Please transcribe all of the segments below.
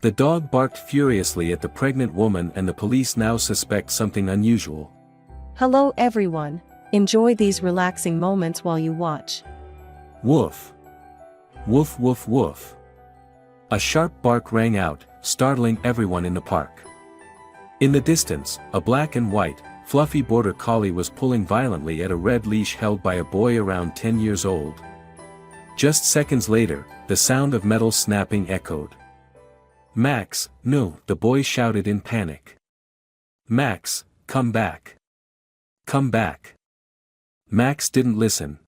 The dog barked furiously at the pregnant woman, and the police now suspect something unusual. Hello everyone. Enjoy these relaxing moments while you watch. Woof. Woof woof woof. A sharp bark rang out, startling everyone in the park. In the distance, a black and white, fluffy border collie was pulling violently at a red leash held by a boy around 10 years old. Just seconds later, the sound of metal snapping echoed. "Max, no!" the boy shouted in panic. "Max, come back! Come back!" Max didn't listen.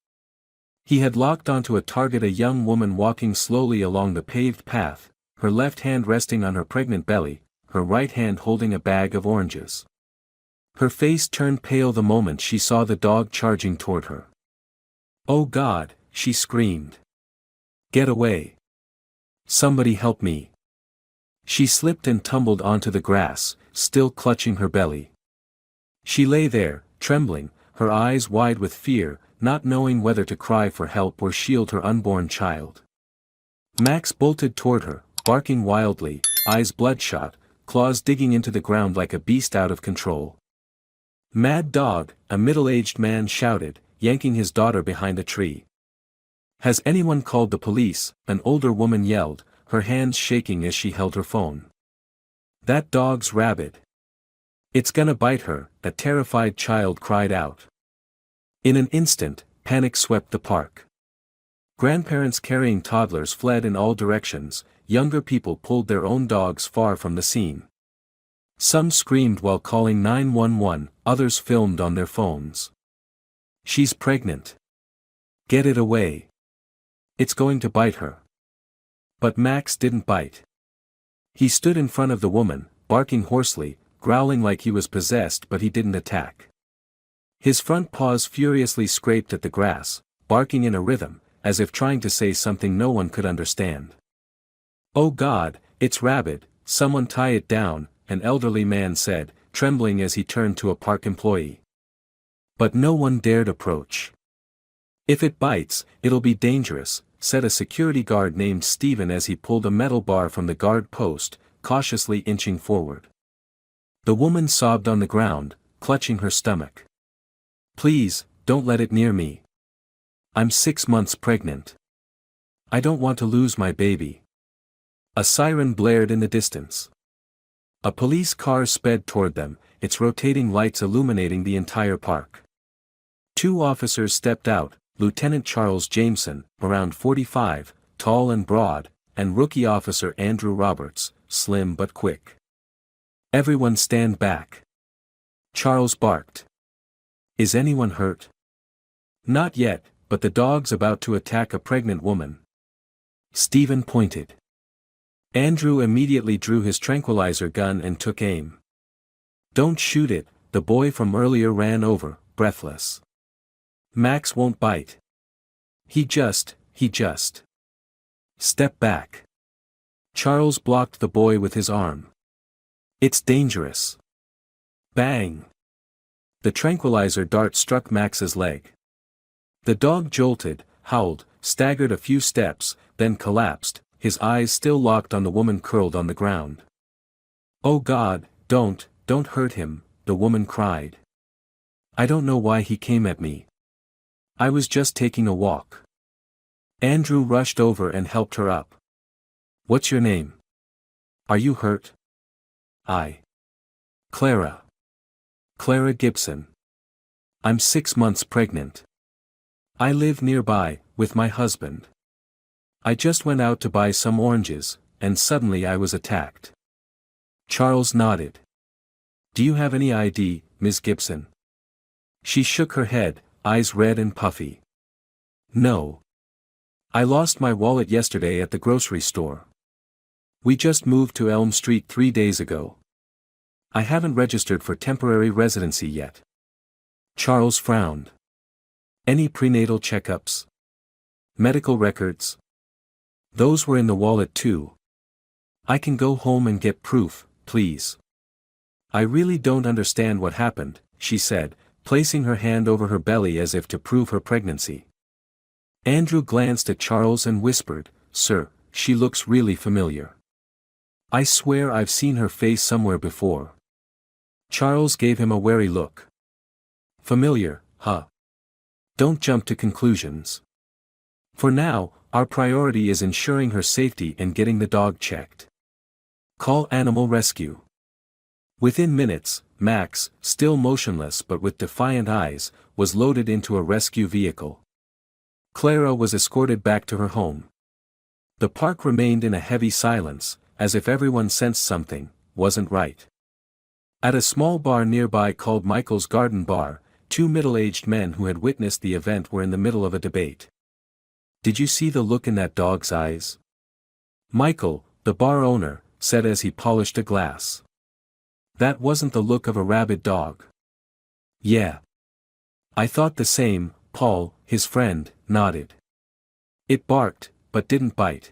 He had locked onto a target, a young woman walking slowly along the paved path, her left hand resting on her pregnant belly, her right hand holding a bag of oranges. Her face turned pale the moment she saw the dog charging toward her. "Oh God!" she screamed. "Get away! Somebody help me!" She slipped and tumbled onto the grass, still clutching her belly. She lay there, trembling, her eyes wide with fear, not knowing whether to cry for help or shield her unborn child. Max bolted toward her, barking wildly, eyes bloodshot, claws digging into the ground like a beast out of control. "Mad dog!" a middle-aged man shouted, yanking his daughter behind a tree. "Has anyone called the police?" an older woman yelled, her hands shaking as she held her phone. "That dog's rabid. It's gonna bite her," a terrified child cried out. In an instant, panic swept the park. Grandparents carrying toddlers fled in all directions, younger people pulled their own dogs far from the scene. Some screamed while calling 911, others filmed on their phones. "She's pregnant. Get it away. It's going to bite her." But Max didn't bite. He stood in front of the woman, barking hoarsely, growling like he was possessed, but he didn't attack. His front paws furiously scraped at the grass, barking in a rhythm, as if trying to say something no one could understand. "Oh God, it's rabid, someone tie it down," an elderly man said, trembling as he turned to a park employee. But no one dared approach. "If it bites, it'll be dangerous," said a security guard named Steven as he pulled a metal bar from the guard post, cautiously inching forward. The woman sobbed on the ground, clutching her stomach. "Please, don't let it near me. I'm 6 months pregnant. I don't want to lose my baby." A siren blared in the distance. A police car sped toward them, its rotating lights illuminating the entire park. 2 officers stepped out, Lieutenant Charles Jameson, around 45, tall and broad, and Rookie Officer Andrew Roberts, slim but quick. "Everyone stand back." Charles barked. "Is anyone hurt?" "Not yet, but the dog's about to attack a pregnant woman." Stephen pointed. Andrew immediately drew his tranquilizer gun and took aim. "Don't shoot it," the boy from earlier ran over, breathless. "Max won't bite. He just. Step back." Charles blocked the boy with his arm. "It's dangerous." Bang! The tranquilizer dart struck Max's leg. The dog jolted, howled, staggered a few steps, then collapsed, his eyes still locked on the woman curled on the ground. "Oh God, don't hurt him," the woman cried. "I don't know why he came at me. I was just taking a walk." Andrew rushed over and helped her up. "What's your name? Are you hurt?" Clara. Clara Gibson. I'm 6 months pregnant. I live nearby, with my husband. I just went out to buy some oranges, and suddenly I was attacked." Charles nodded. "Do you have any ID, Ms. Gibson?" She shook her head, eyes red and puffy. "No. I lost my wallet yesterday at the grocery store. We just moved to Elm Street 3 days ago. I haven't registered for temporary residency yet." Charles frowned. "Any prenatal checkups? Medical records?" "Those were in the wallet too. I can go home and get proof, please." "I really don't understand what happened," she said, placing her hand over her belly as if to prove her pregnancy. Andrew glanced at Charles and whispered, "Sir, she looks really familiar." I swear I've seen her face somewhere before. Charles gave him a wary look. Familiar, huh? Don't jump to conclusions. For now, our priority is ensuring her safety and getting the dog checked. Call animal rescue. Within minutes, Max, still motionless but with defiant eyes, was loaded into a rescue vehicle. Clara was escorted back to her home. The park remained in a heavy silence, as if everyone sensed something wasn't right. At a small bar nearby called Michael's Garden Bar, two middle-aged men who had witnessed the event were in the middle of a debate. "Did you see the look in that dog's eyes?" Michael, the bar owner, said as he polished a glass. "That wasn't the look of a rabid dog." "Yeah. I thought the same," Paul, his friend, nodded. "It barked, but didn't bite.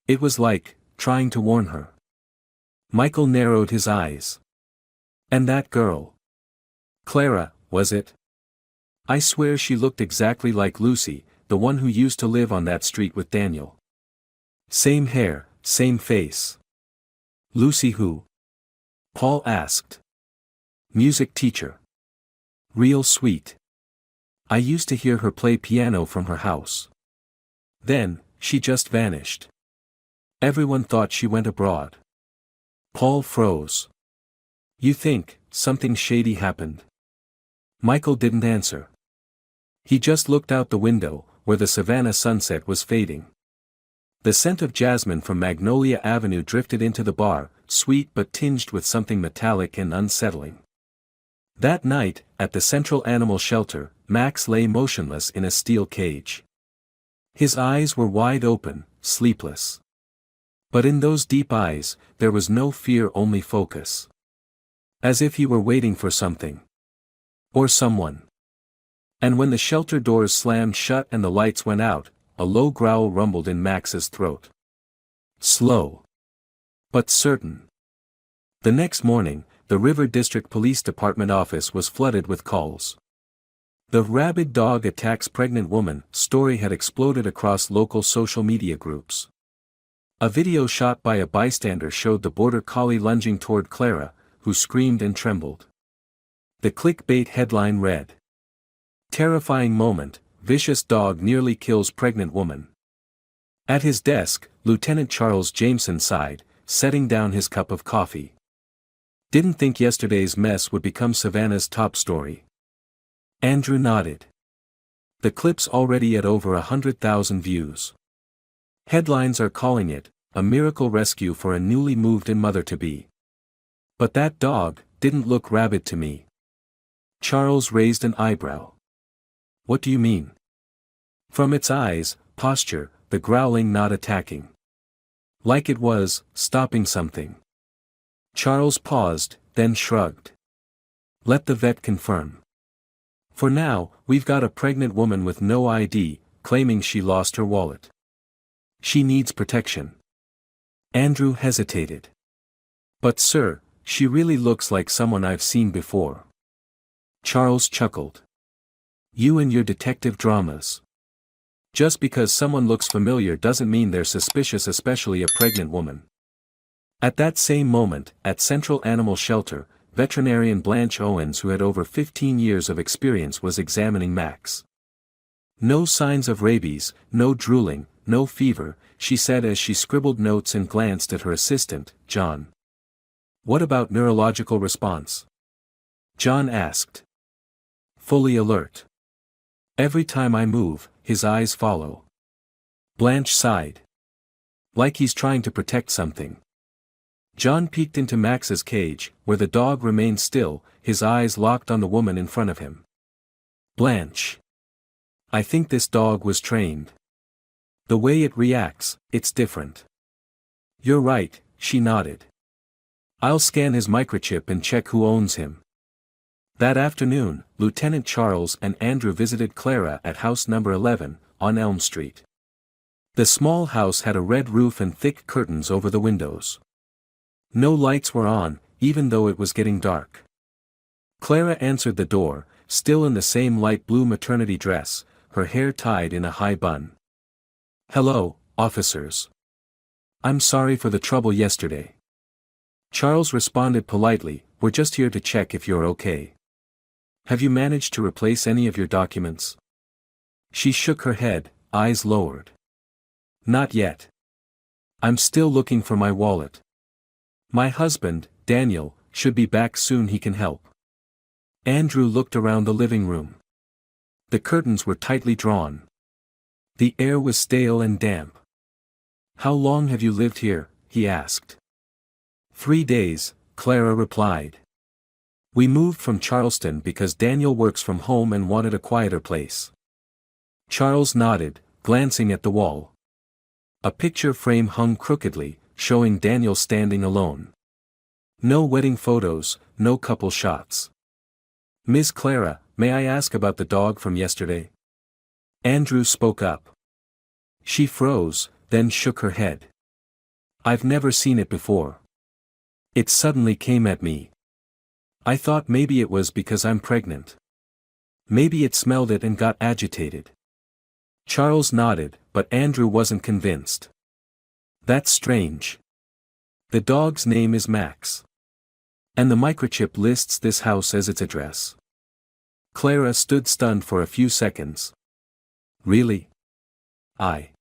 It was like, trying to warn her." Michael narrowed his eyes. "And that girl? Clara, was it? I swear she looked exactly like Lucy, the one who used to live on that street with Daniel. Same hair, same face." "Lucy who?" Paul asked. "Music teacher. Real sweet. I used to hear her play piano from her house. Then, she just vanished. Everyone thought she went abroad." Paul froze. "You think something shady happened?" Michael didn't answer. He just looked out the window, where the Savannah sunset was fading. The scent of jasmine from Magnolia Avenue drifted into the bar, sweet but tinged with something metallic and unsettling. That night, at the Central Animal Shelter, Max lay motionless in a steel cage. His eyes were wide open, sleepless. But in those deep eyes, there was no fear, only focus. As if he were waiting for something. Or someone. And when the shelter doors slammed shut and the lights went out, a low growl rumbled in Max's throat. Slow. But certain. The next morning, the River District Police Department office was flooded with calls. "The rabid dog attacks pregnant woman" story had exploded across local social media groups. A video shot by a bystander showed the border collie lunging toward Clara, who screamed and trembled. The clickbait headline read, "Terrifying moment, vicious dog nearly kills pregnant woman." At his desk, Lieutenant Charles Jameson sighed, setting down his cup of coffee. "Didn't think yesterday's mess would become Savannah's top story." Andrew nodded. "The clip's already at over 100,000 views. Headlines are calling it, a miracle rescue for a newly moved-in mother-to-be. But that dog didn't look rabid to me." Charles raised an eyebrow. "What do you mean?" "From its eyes, posture, the growling, not attacking. Like it was, stopping something." Charles paused, then shrugged. "Let the vet confirm. For now, we've got a pregnant woman with no ID, claiming she lost her wallet. She needs protection." Andrew hesitated. "But sir, she really looks like someone I've seen before." Charles chuckled. "You and your detective dramas. Just because someone looks familiar doesn't mean they're suspicious, especially a pregnant woman." At that same moment, at Central Animal Shelter, veterinarian Blanche Owens, who had over 15 years of experience, was examining Max. "No signs of rabies, no drooling, no fever," she said as she scribbled notes and glanced at her assistant, John. "What about neurological response?" John asked. "Fully alert. Every time I move, his eyes follow." Blanche sighed. "Like he's trying to protect something." John peeked into Max's cage, where the dog remained still, his eyes locked on the woman in front of him. "Blanche. I think this dog was trained. The way it reacts, it's different." "You're right," she nodded. "I'll scan his microchip and check who owns him." That afternoon, Lieutenant Charles and Andrew visited Clara at house number 11, on Elm Street. The small house had a red roof and thick curtains over the windows. No lights were on, even though it was getting dark. Clara answered the door, still in the same light blue maternity dress, her hair tied in a high bun. "Hello, officers. I'm sorry for the trouble yesterday. Charles responded politely, we're just here to check if you're okay. Have you managed to replace any of your documents? She shook her head, eyes lowered. Not yet. I'm still looking for my wallet. My husband, Daniel, should be back soon, he can help. Andrew looked around the living room. The curtains were tightly drawn. The air was stale and damp. How long have you lived here? He asked. 3 days, Clara replied. We moved from Charleston because Daniel works from home and wanted a quieter place. Charles nodded, glancing at the wall. A picture frame hung crookedly, showing Daniel standing alone. No wedding photos, no couple shots. Miss Clara, may I ask about the dog from yesterday? Andrew spoke up. She froze, then shook her head. I've never seen it before. It suddenly came at me. I thought maybe it was because I'm pregnant. Maybe it smelled it and got agitated. Charles nodded, but Andrew wasn't convinced. That's strange. The dog's name is Max. And the microchip lists this house as its address. Clara stood stunned for a few seconds. Really? I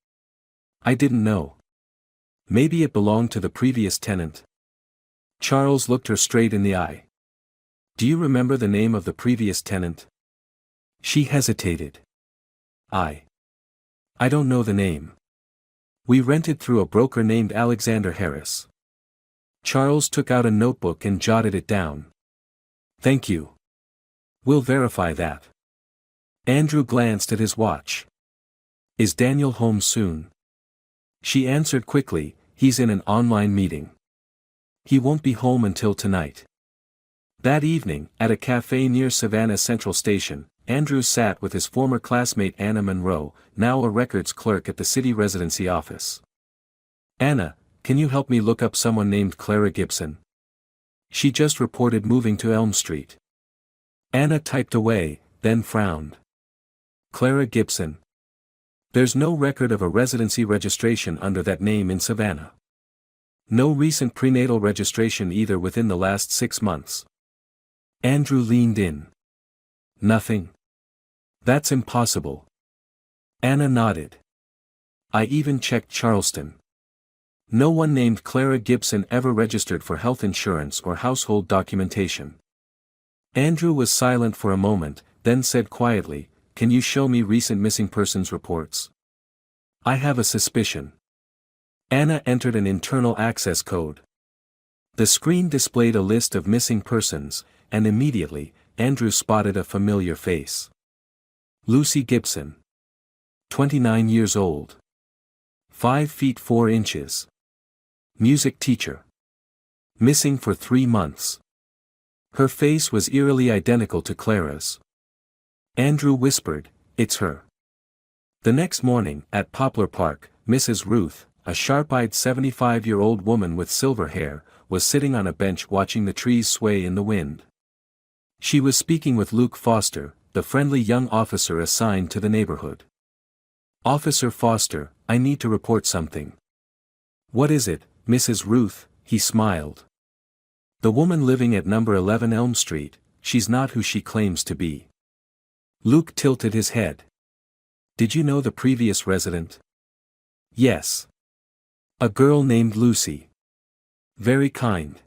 didn't know. Maybe it belonged to the previous tenant. Charles looked her straight in the eye. Do you remember the name of the previous tenant? She hesitated. I don't know the name. We rented through a broker named Alexander Harris. Charles took out a notebook and jotted it down. Thank you. We'll verify that. Andrew glanced at his watch. Is Daniel home soon? She answered quickly, he's in an online meeting. He won't be home until tonight. That evening, at a cafe near Savannah Central Station, Andrew sat with his former classmate Anna Monroe, now a records clerk at the city residency office. Anna, can you help me look up someone named Clara Gibson? She just reported moving to Elm Street. Anna typed away, then frowned. Clara Gibson. There's no record of a residency registration under that name in Savannah. No recent prenatal registration either within the last 6 months. Andrew leaned in. Nothing. That's impossible. Anna nodded. I even checked Charleston. No one named Clara Gibson ever registered for health insurance or household documentation. Andrew was silent for a moment, then said quietly, can you show me recent missing persons reports? I have a suspicion. Anna entered an internal access code. The screen displayed a list of missing persons, and immediately, Andrew spotted a familiar face. Lucy Gibson. 29 years old. 5 feet 4 inches. Music teacher. Missing for 3 months. Her face was eerily identical to Clara's. Andrew whispered, it's her. The next morning, at Poplar Park, Mrs. Ruth, a sharp-eyed 75-year-old woman with silver hair, was sitting on a bench watching the trees sway in the wind. She was speaking with Luke Foster, the friendly young officer assigned to the neighborhood. Officer Foster, I need to report something. What is it, Mrs. Ruth? He smiled. The woman living at number 11 Elm Street, she's not who she claims to be. Luke tilted his head. Did you know the previous resident? Yes. A girl named Lucy. Very kind.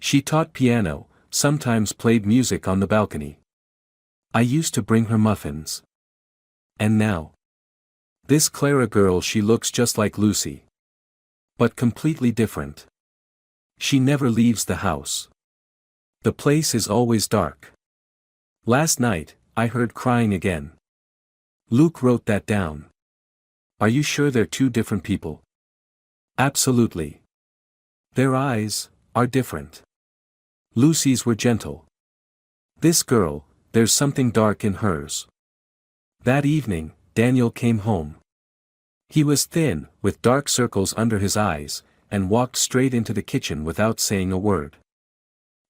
She taught piano, sometimes played music on the balcony. I used to bring her muffins. And now? This Clara girl, she looks just like Lucy. But completely different. She never leaves the house. The place is always dark. Last night, I heard crying again. Luke wrote that down. Are you sure they're two different people? Absolutely. Their eyes are different. Lucy's were gentle. This girl, there's something dark in hers. That evening, Daniel came home. He was thin, with dark circles under his eyes, and walked straight into the kitchen without saying a word.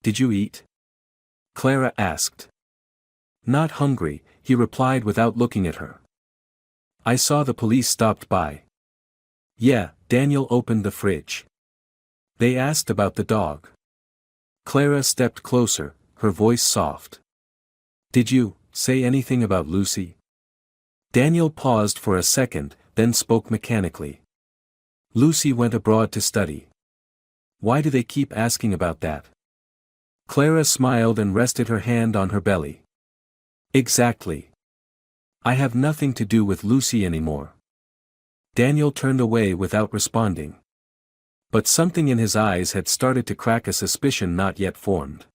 Did you eat? Clara asked. Not hungry, he replied without looking at her. I saw the police stopped by. Yeah, Daniel opened the fridge. They asked about the dog. Clara stepped closer, her voice soft. Did you say anything about Lucy? Daniel paused for a second, then spoke mechanically. Lucy went abroad to study. Why do they keep asking about that? Clara smiled and rested her hand on her belly. Exactly. I have nothing to do with Lucy anymore. Daniel turned away without responding. But something in his eyes had started to crack a suspicion not yet formed.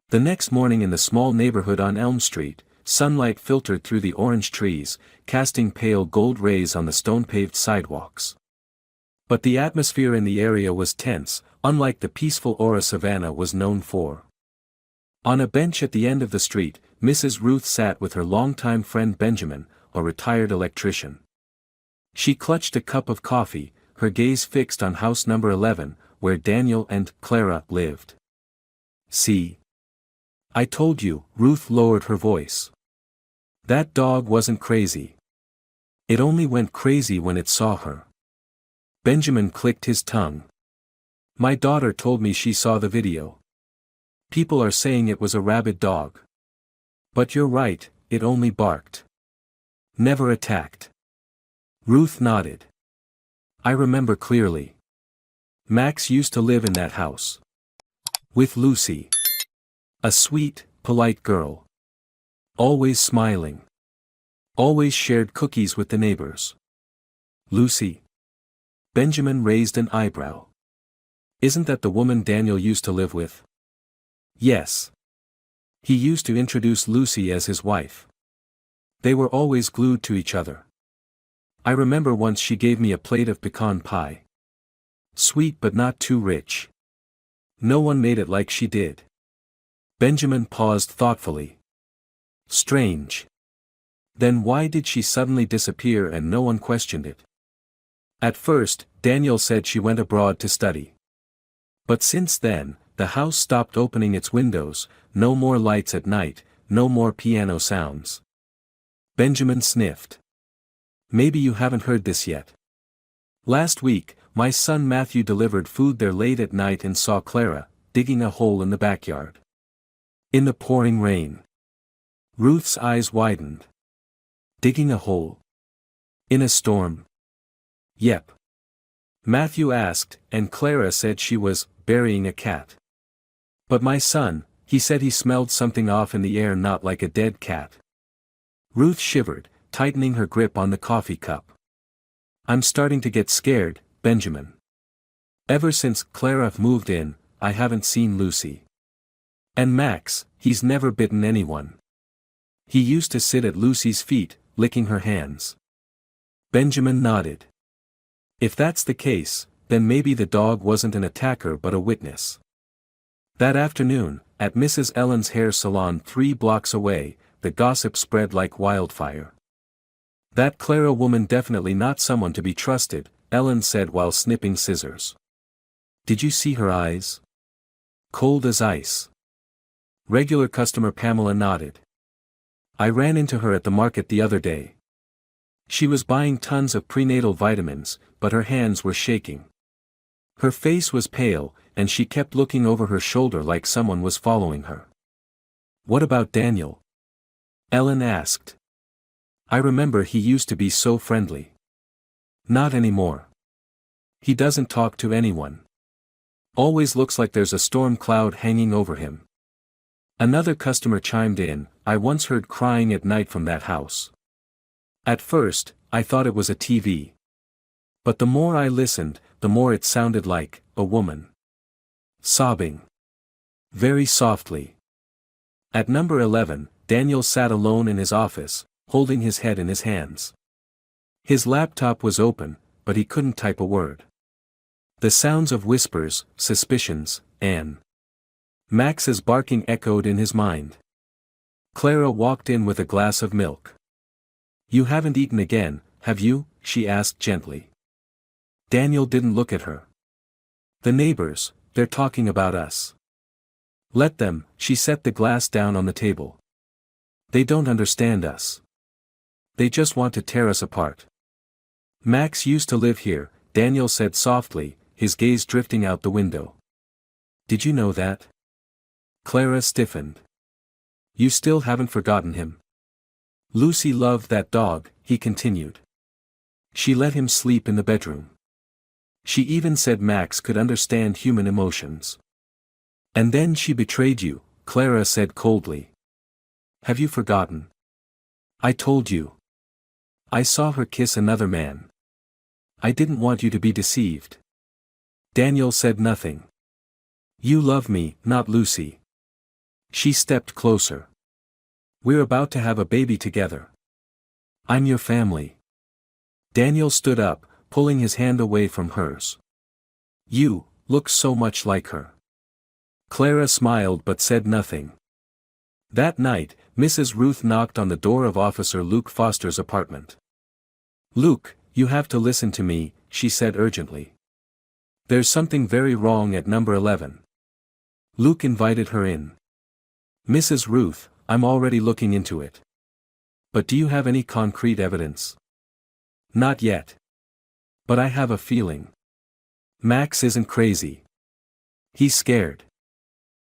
The next morning in the small neighborhood on Elm Street, sunlight filtered through the orange trees, casting pale gold rays on the stone-paved sidewalks. But the atmosphere in the area was tense, unlike the peaceful aura Savannah was known for. On a bench at the end of the street, Mrs. Ruth sat with her longtime friend Benjamin, a retired electrician. She clutched a cup of coffee, her gaze fixed on house number 11, where Daniel and Clara lived. See? I told you, Ruth lowered her voice. That dog wasn't crazy. It only went crazy when it saw her. Benjamin clicked his tongue. My daughter told me she saw the video. People are saying it was a rabid dog. But you're right, it only barked. Never attacked. Ruth nodded. I remember clearly. Max used to live in that house. With Lucy. A sweet, polite girl. Always smiling. Always shared cookies with the neighbors. Lucy. Benjamin raised an eyebrow. Isn't that the woman Daniel used to live with? Yes. He used to introduce Lucy as his wife. They were always glued to each other. I remember once she gave me a plate of pecan pie. Sweet but not too rich. No one made it like she did. Benjamin paused thoughtfully. Strange. Then why did she suddenly disappear and no one questioned it? At first, Daniel said she went abroad to study. But since then, the house stopped opening its windows, no more lights at night, no more piano sounds. Benjamin sniffed. Maybe you haven't heard this yet. Last week, my son Matthew delivered food there late at night and saw Clara, digging a hole in the backyard. In the pouring rain. Ruth's eyes widened. Digging a hole? In a storm? Yep. Matthew asked, and Clara said she was burying a cat. But my son, he said he smelled something off in the air, not like a dead cat. Ruth shivered, tightening her grip on the coffee cup. I'm starting to get scared, Benjamin. Ever since Clara moved in, I haven't seen Lucy. And Max, he's never bitten anyone. He used to sit at Lucy's feet, licking her hands. Benjamin nodded. If that's the case, then maybe the dog wasn't an attacker but a witness. That afternoon, at Mrs. Ellen's hair salon 3 blocks away, the gossip spread like wildfire. That Clara woman definitely not someone to be trusted, Ellen said while snipping scissors. Did you see her eyes? Cold as ice. Regular customer Pamela nodded. I ran into her at the market the other day. She was buying tons of prenatal vitamins, but her hands were shaking. Her face was pale, and she kept looking over her shoulder like someone was following her. What about Daniel? Ellen asked. I remember he used to be so friendly. Not anymore. He doesn't talk to anyone. Always looks like there's a storm cloud hanging over him. Another customer chimed in, I once heard crying at night from that house. At first, I thought it was a TV. But the more I listened, the more it sounded like a woman. Sobbing. Very softly. At number 11, Daniel sat alone in his office, holding his head in his hands. His laptop was open, but he couldn't type a word. The sounds of whispers, suspicions, and Max's barking echoed in his mind. Clara walked in with a glass of milk. You haven't eaten again, have you? She asked gently. Daniel didn't look at her. The neighbors, they're talking about us. Let them, she set the glass down on the table. They don't understand us. They just want to tear us apart. Max used to live here, Daniel said softly, his gaze drifting out the window. Did you know that? Clara stiffened. You still haven't forgotten him? Lucy loved that dog, he continued. She let him sleep in the bedroom. She even said Max could understand human emotions. And then she betrayed you, Clara said coldly. Have you forgotten? I told you. I saw her kiss another man. I didn't want you to be deceived. Daniel said nothing. You love me, not Lucy. She stepped closer. We're about to have a baby together. I'm your family. Daniel stood up, pulling his hand away from hers. You look so much like her. Clara smiled but said nothing. That night, Mrs. Ruth knocked on the door of Officer Luke Foster's apartment. Luke, you have to listen to me, she said urgently. There's something very wrong at number 11. Luke invited her in. Mrs. Ruth, I'm already looking into it. But do you have any concrete evidence? Not yet. But I have a feeling. Max isn't crazy. He's scared.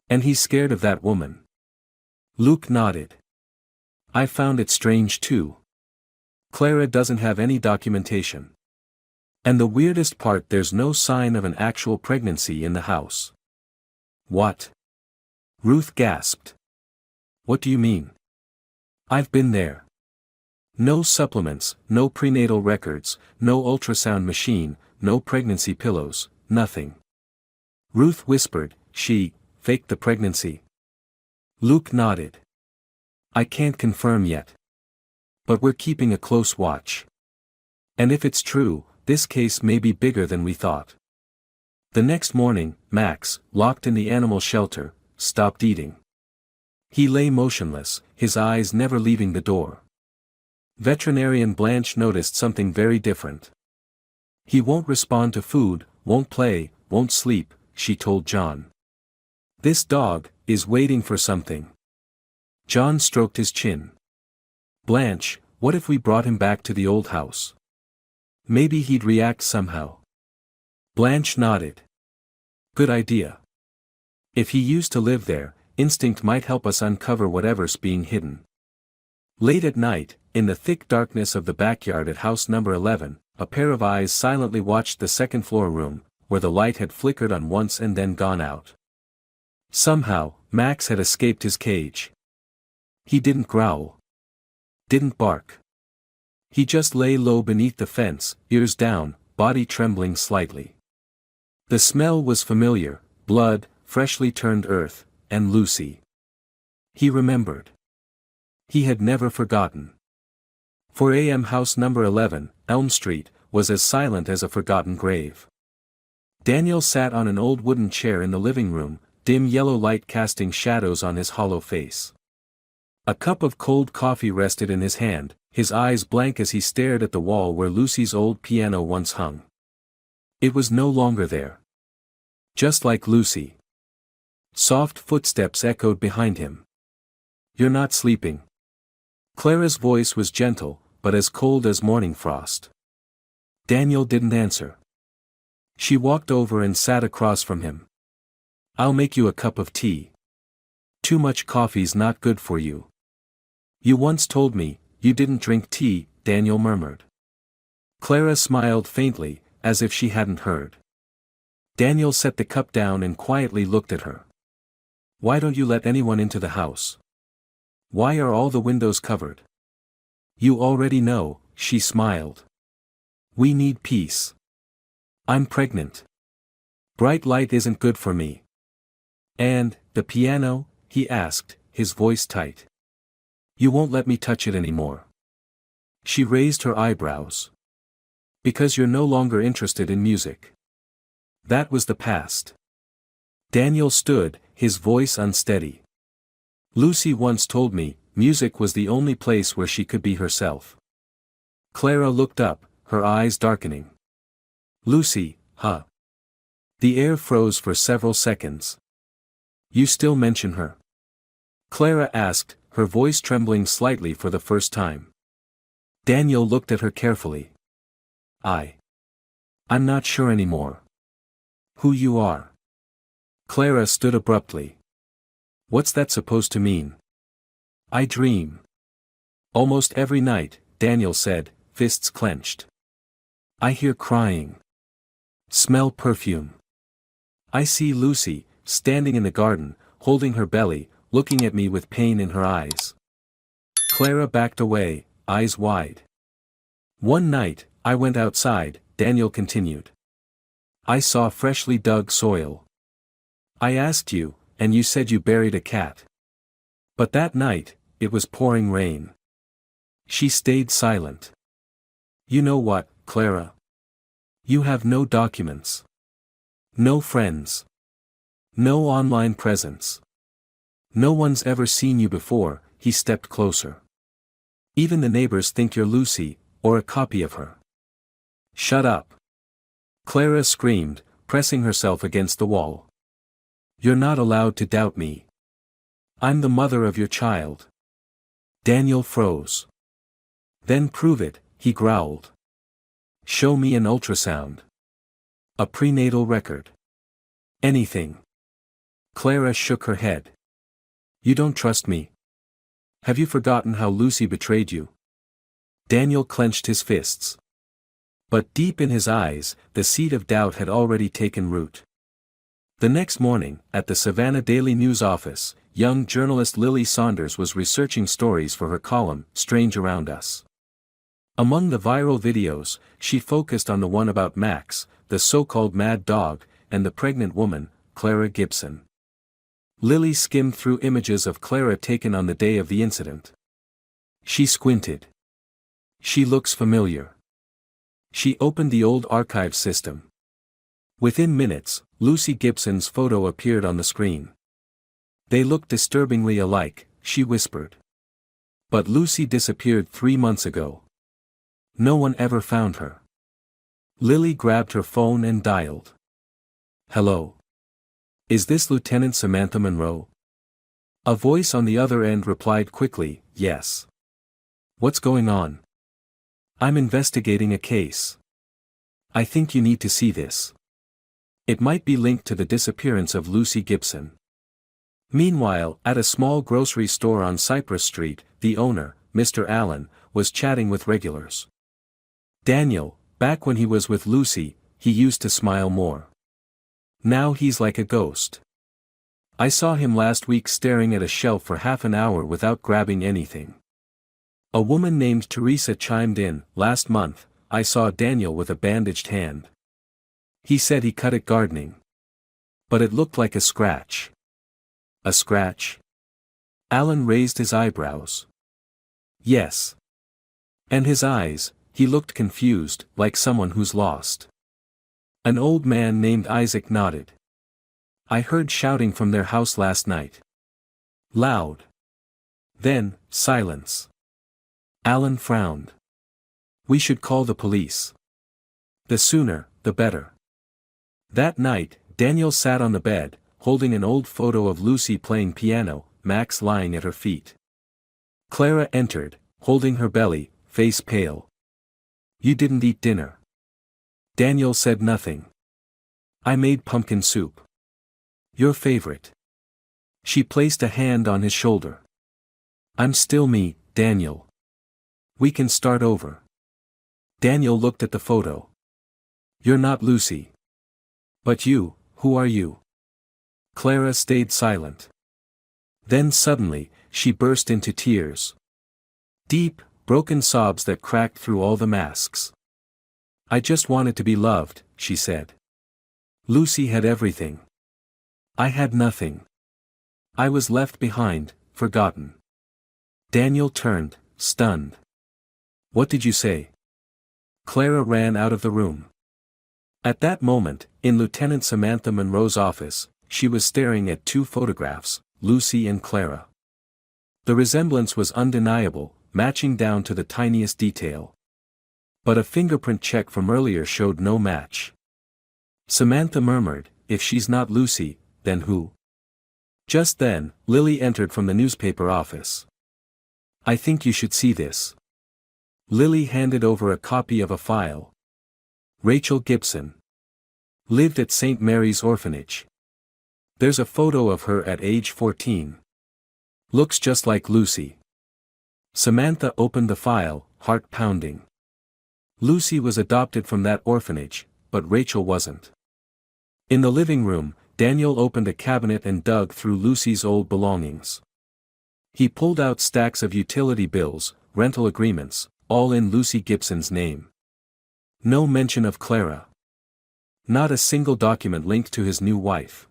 And he's scared of that woman. Luke nodded. I found it strange too. Clara doesn't have any documentation. And the weirdest part, there's no sign of an actual pregnancy in the house. What? Ruth gasped. What do you mean? I've been there. No supplements, no prenatal records, no ultrasound machine, no pregnancy pillows, nothing. Ruth whispered, she faked the pregnancy. Luke nodded. I can't confirm yet. But we're keeping a close watch. And if it's true, this case may be bigger than we thought. The next morning, Max, locked in the animal shelter, stopped eating. He lay motionless, his eyes never leaving the door. Veterinarian Blanche noticed something very different. He won't respond to food, won't play, won't sleep, she told John. This dog is waiting for something. John stroked his chin. Blanche, what if we brought him back to the old house? Maybe he'd react somehow. Blanche nodded. Good idea. If he used to live there, instinct might help us uncover whatever's being hidden. Late at night, in the thick darkness of the backyard at house number 11, a pair of eyes silently watched the second-floor room, where the light had flickered on once and then gone out. Somehow, Max had escaped his cage. He didn't growl. Didn't bark. He just lay low beneath the fence, ears down, body trembling slightly. The smell was familiar, blood, freshly turned earth, and Lucy. He remembered. He had never forgotten. 4 a.m. house number 11, Elm Street, was as silent as a forgotten grave. Daniel sat on an old wooden chair in the living room, dim yellow light casting shadows on his hollow face. A cup of cold coffee rested in his hand, his eyes blank as he stared at the wall where Lucy's old piano once hung. It was no longer there. Just like Lucy. Soft footsteps echoed behind him. You're not sleeping. Clara's voice was gentle, but as cold as morning frost. Daniel didn't answer. She walked over and sat across from him. I'll make you a cup of tea. Too much coffee's not good for you. You once told me, you didn't drink tea, Daniel murmured. Clara smiled faintly, as if she hadn't heard. Daniel set the cup down and quietly looked at her. Why don't you let anyone into the house? Why are all the windows covered? You already know, she smiled. We need peace. I'm pregnant. Bright light isn't good for me. And, the piano? He asked, his voice tight. You won't let me touch it anymore. She raised her eyebrows. Because you're no longer interested in music. That was the past. Daniel stood, his voice unsteady. Lucy once told me, music was the only place where she could be herself. Clara looked up, her eyes darkening. Lucy, huh? The air froze for several seconds. You still mention her? Clara asked, her voice trembling slightly for the first time. Daniel looked at her carefully. I'm not sure anymore. Who you are? Clara stood abruptly. What's that supposed to mean? I dream. Almost every night, Daniel said, fists clenched. I hear crying. Smell perfume. I see Lucy, standing in the garden, holding her belly, looking at me with pain in her eyes. Clara backed away, eyes wide. One night, I went outside, Daniel continued. I saw freshly dug soil. I asked you, and you said you buried a cat. But that night, it was pouring rain. She stayed silent. You know what, Clara? You have no documents. No friends. No online presence. No one's ever seen you before. He stepped closer. Even the neighbors think you're Lucy, or a copy of her. Shut up. Clara screamed, pressing herself against the wall. You're not allowed to doubt me. I'm the mother of your child. Daniel froze. Then prove it, he growled. Show me an ultrasound. A prenatal record. Anything. Clara shook her head. You don't trust me. Have you forgotten how Lucy betrayed you? Daniel clenched his fists. But deep in his eyes, the seed of doubt had already taken root. The next morning, at the Savannah Daily News office, young journalist Lily Saunders was researching stories for her column, Strange Around Us. Among the viral videos, she focused on the one about Max, the so-called mad dog, and the pregnant woman, Clara Gibson. Lily skimmed through images of Clara taken on the day of the incident. She squinted. She looks familiar. She opened the old archive system. Within minutes, Lucy Gibson's photo appeared on the screen. They looked disturbingly alike, she whispered. But Lucy disappeared 3 months ago. No one ever found her. Lily grabbed her phone and dialed. Hello. Is this Lieutenant Samantha Monroe? A voice on the other end replied quickly, yes. What's going on? I'm investigating a case. I think you need to see this. It might be linked to the disappearance of Lucy Gibson. Meanwhile, at a small grocery store on Cypress Street, the owner, Mr. Allen, was chatting with regulars. Daniel, back when he was with Lucy, he used to smile more. Now he's like a ghost. I saw him last week staring at a shelf for half an hour without grabbing anything. A woman named Teresa chimed in, last month, I saw Daniel with a bandaged hand. He said he cut it gardening. But it looked like a scratch. A scratch? Alan raised his eyebrows. Yes. And his eyes, he looked confused, like someone who's lost. An old man named Isaac nodded. I heard shouting from their house last night. Loud. Then, silence. Alan frowned. We should call the police. The sooner, the better. That night, Daniel sat on the bed, holding an old photo of Lucy playing piano, Max lying at her feet. Clara entered, holding her belly, face pale. You didn't eat dinner. Daniel said nothing. I made pumpkin soup. Your favorite. She placed a hand on his shoulder. I'm still me, Daniel. We can start over. Daniel looked at the photo. You're not Lucy. But you, who are you? Clara stayed silent. Then suddenly, she burst into tears. Deep, broken sobs that cracked through all the masks. I just wanted to be loved, she said. Lucy had everything. I had nothing. I was left behind, forgotten. Daniel turned, stunned. What did you say? Clara ran out of the room. At that moment, in Lieutenant Samantha Monroe's office, she was staring at 2 photographs, Lucy and Clara. The resemblance was undeniable, matching down to the tiniest detail. But a fingerprint check from earlier showed no match. Samantha murmured, if she's not Lucy, then who? Just then, Lily entered from the newspaper office. I think you should see this. Lily handed over a copy of a file. Rachel Gibson. Lived at St. Mary's Orphanage. There's a photo of her at age 14. Looks just like Lucy. Samantha opened the file, heart pounding. Lucy was adopted from that orphanage, but Rachel wasn't. In the living room, Daniel opened a cabinet and dug through Lucy's old belongings. He pulled out stacks of utility bills, rental agreements, all in Lucy Gibson's name. No mention of Clara. Not a single document linked to his new wife.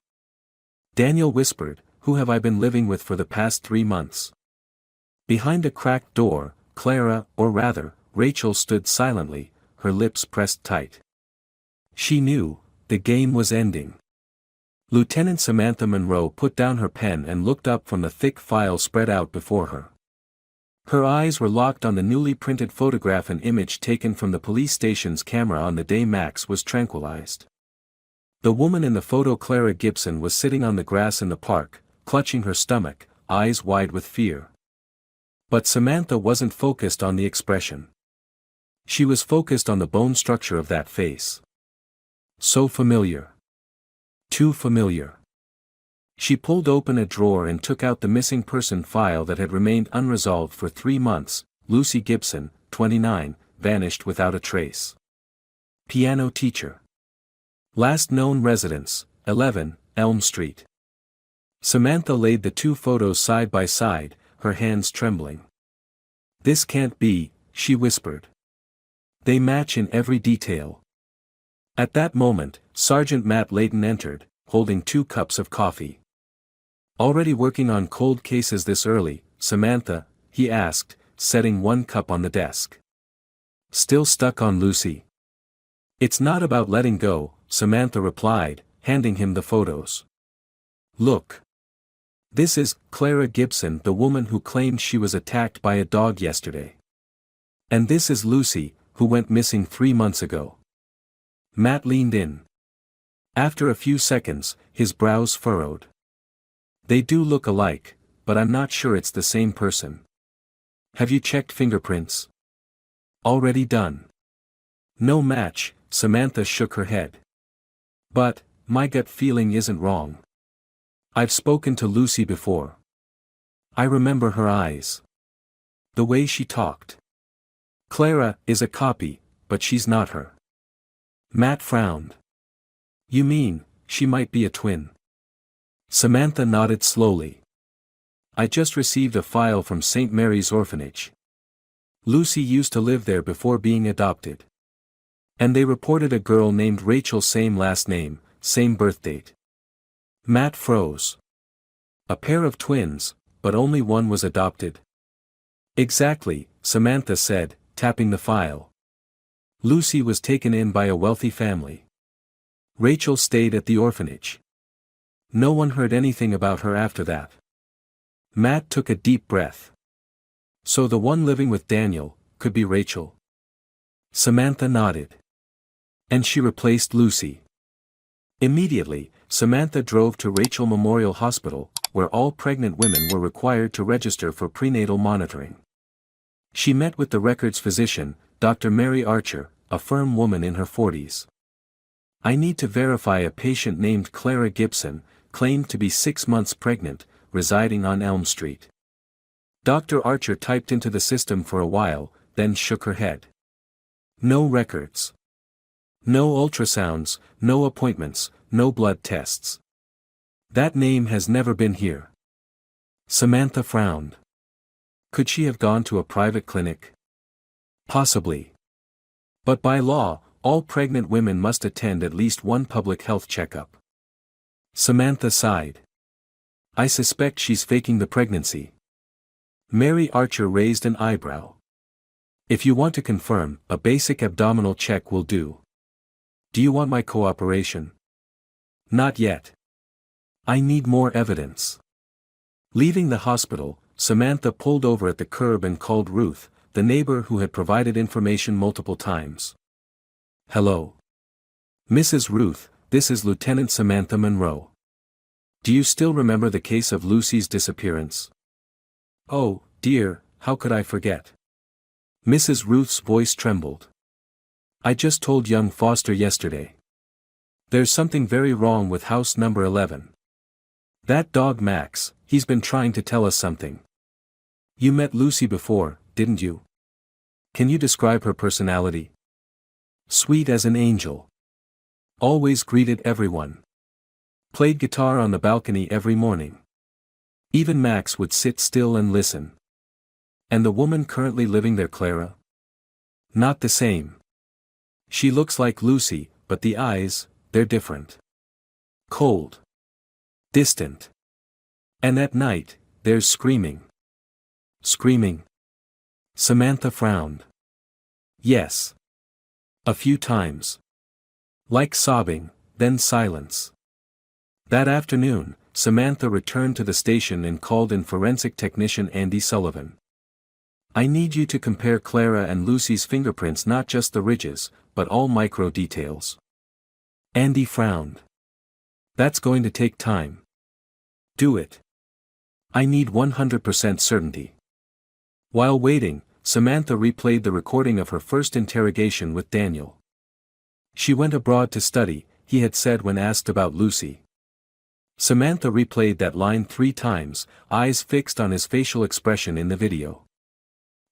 Daniel whispered, "Who have I been living with for the past 3 months?" Behind a cracked door, Clara, or rather, Rachel stood silently, her lips pressed tight. She knew, the game was ending. Lieutenant Samantha Monroe put down her pen and looked up from the thick file spread out before her. Her eyes were locked on the newly printed photograph, an image taken from the police station's camera on the day Max was tranquilized. The woman in the photo, Clara Gibson, was sitting on the grass in the park, clutching her stomach, eyes wide with fear. But Samantha wasn't focused on the expression. She was focused on the bone structure of that face. So familiar. Too familiar. She pulled open a drawer and took out the missing person file that had remained unresolved for 3 months. Lucy Gibson, 29, vanished without a trace. Piano teacher. Last known residence, 11, Elm Street. Samantha laid the 2 photos side by side, her hands trembling. "This can't be," she whispered. "They match in every detail." At that moment, Sergeant Matt Layton entered, holding 2 cups of coffee. "Already working on cold cases this early, Samantha?" he asked, setting 1 cup on the desk. "Still stuck on Lucy?" "It's not about letting go," Samantha replied, handing him the photos. "Look. This is Clara Gibson, the woman who claimed she was attacked by a dog yesterday. And this is Lucy, who went missing 3 months ago." Matt leaned in. After a few seconds, his brows furrowed. "They do look alike, but I'm not sure it's the same person. Have you checked fingerprints?" "Already done." "No match," Samantha shook her head. "But, my gut feeling isn't wrong. I've spoken to Lucy before. I remember her eyes. The way she talked. Clara is a copy, but she's not her." Matt frowned. "You mean, she might be a twin?" Samantha nodded slowly. "I just received a file from St. Mary's Orphanage. Lucy used to live there before being adopted. And they reported a girl named Rachel, same last name, same birthdate." Matt froze. A pair of twins, but only one was adopted? "Exactly," Samantha said, tapping the file. "Lucy was taken in by a wealthy family. Rachel stayed at the orphanage. No one heard anything about her after that." Matt took a deep breath. "So the one living with Daniel could be Rachel?" Samantha nodded. "And she replaced Lucy." Immediately, Samantha drove to Rachel Memorial Hospital, where all pregnant women were required to register for prenatal monitoring. She met with the record's physician, Dr. Mary Archer, a firm woman in her 40s. "I need to verify a patient named Clara Gibson, claimed to be 6 months pregnant, residing on Elm Street." Dr. Archer typed into the system for a while, then shook her head. "No records. No ultrasounds, no appointments, no blood tests. That name has never been here." Samantha frowned. Could she have gone to a private clinic? Possibly. But by law, all pregnant women must attend at least one public health checkup. Samantha sighed. "I suspect she's faking the pregnancy." Mary Archer raised an eyebrow. "If you want to confirm, a basic abdominal check will do. Do you want my cooperation?" "Not yet. I need more evidence." Leaving the hospital, Samantha pulled over at the curb and called Ruth, the neighbor who had provided information multiple times. "Hello. Mrs. Ruth, this is Lieutenant Samantha Monroe. Do you still remember the case of Lucy's disappearance?" "Oh, dear, how could I forget?" Mrs. Ruth's voice trembled. I just told young Foster yesterday. There's something very wrong with house number 11. That dog Max, he's been trying to tell us something. You met Lucy before, didn't you? Can you describe her personality? Sweet as an angel. Always greeted everyone. Played guitar on the balcony every morning. Even Max would sit still and listen. And the woman currently living there, Clara? Not the same. She looks like Lucy, but the eyes, they're different. Cold. Distant. And at night, there's screaming. Screaming. Samantha frowned. Yes. A few times. Like sobbing, then silence. That afternoon, Samantha returned to the station and called in forensic technician Andy Sullivan. I need you to compare Clara and Lucy's fingerprints, not just the ridges, but all micro details. Andy frowned. That's going to take time. Do it. I need 100% certainty. While waiting, Samantha replayed the recording of her first interrogation with Daniel. She went abroad to study, he had said when asked about Lucy. Samantha replayed that line 3 times, eyes fixed on his facial expression in the video.